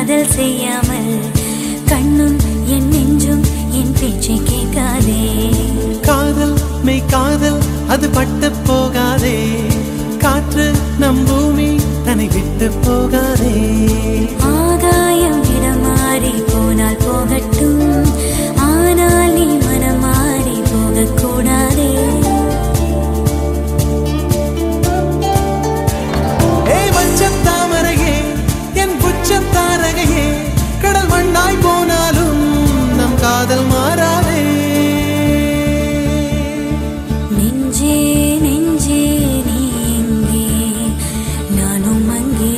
காதல் செய்யாமல் கண்ணும் என் நெஞ்சும் என் பேச்சை கேட்காதே. காதல் மெய் காதல் அது பட்டு போகாதே. காற்று நம் பூமி தன்னை விட்டு போகாதே. ஆகாயம் இடம் மாறி போனால் போகட்டும், ஆனால் நீ மனம் மாறி போகக்கூடாதே. தாமரையே என் புச்சத்தாரகையே, கடல் மண்ணாய் போனாலும் நம் காதல் மாறாதே. நெஞ்சே நெஞ்சே நீ எங்கே, நானும் அங்கே